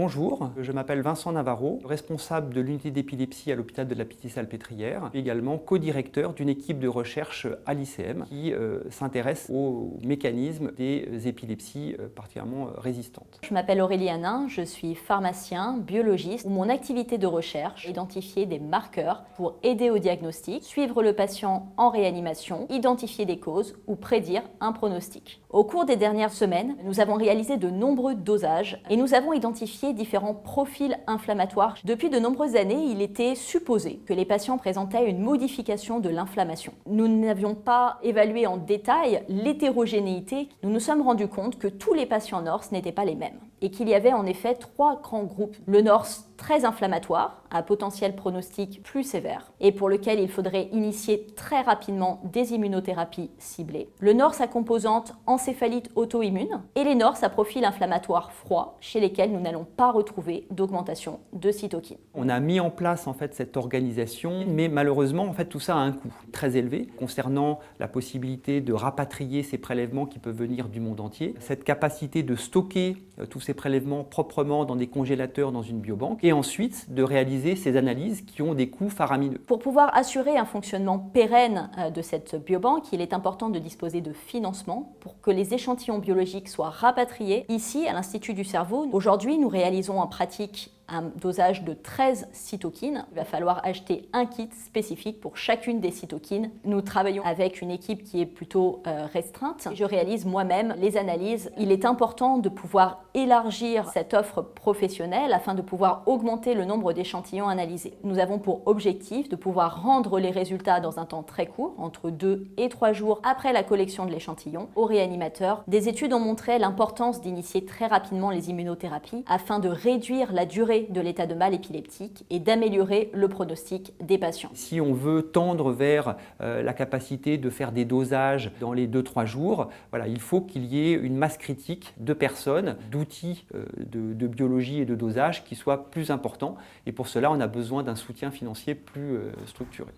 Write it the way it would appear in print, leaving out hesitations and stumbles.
Bonjour, je m'appelle Vincent Navarro, responsable de l'unité d'épilepsie à l'hôpital de la Pitié-Salpêtrière, également co-directeur d'une équipe de recherche à l'ICM qui s'intéresse aux mécanismes des épilepsies particulièrement résistantes. Je m'appelle Aurélie Hanin, je suis pharmacien, biologiste. Mon activité de recherche est d'identifier des marqueurs pour aider au diagnostic, suivre le patient en réanimation, identifier des causes ou prédire un pronostic. Au cours des dernières semaines, nous avons réalisé de nombreux dosages et nous avons identifié différents profils inflammatoires. Depuis de nombreuses années, il était supposé que les patients présentaient une modification de l'inflammation. Nous n'avions pas évalué en détail l'hétérogénéité. Nous nous sommes rendus compte que tous les patients NORS n'étaient pas les mêmes et qu'il y avait en effet 3 grands groupes. Le NORS très inflammatoire, à potentiel pronostic plus sévère et pour lequel il faudrait initier très rapidement des immunothérapies ciblées. Le NORS à composante encéphalite auto-immune et les NORS à profil inflammatoire froid chez lesquels nous n'allons pas retrouver d'augmentation de cytokines. On a mis en place cette organisation, mais malheureusement tout ça a un coût très élevé concernant la possibilité de rapatrier ces prélèvements qui peuvent venir du monde entier, cette capacité de stocker tous ces prélèvements proprement dans des congélateurs dans une biobanque et ensuite de réaliser ces analyses qui ont des coûts faramineux. Pour pouvoir assurer un fonctionnement pérenne de cette biobanque, il est important de disposer de financement pour que les échantillons biologiques soient rapatriés ici à l'Institut du cerveau. Aujourd'hui, nous réalisons en pratique un dosage de 13 cytokines. Il va falloir acheter un kit spécifique pour chacune des cytokines. Nous travaillons avec une équipe qui est plutôt restreinte. Je réalise moi-même les analyses. Il est important de pouvoir élargir cette offre professionnelle afin de pouvoir augmenter le nombre d'échantillons analysés. Nous avons pour objectif de pouvoir rendre les résultats dans un temps très court, entre 2 et 3 jours après la collection de l'échantillon, au réanimateur. Des études ont montré l'importance d'initier très rapidement les immunothérapies afin de réduire la durée de l'état de mal épileptique et d'améliorer le pronostic des patients. Si on veut tendre vers la capacité de faire des dosages dans les 2-3 jours, il faut qu'il y ait une masse critique de personnes, d'outils de biologie et de dosage qui soient plus importants. Et pour cela, on a besoin d'un soutien financier plus structuré.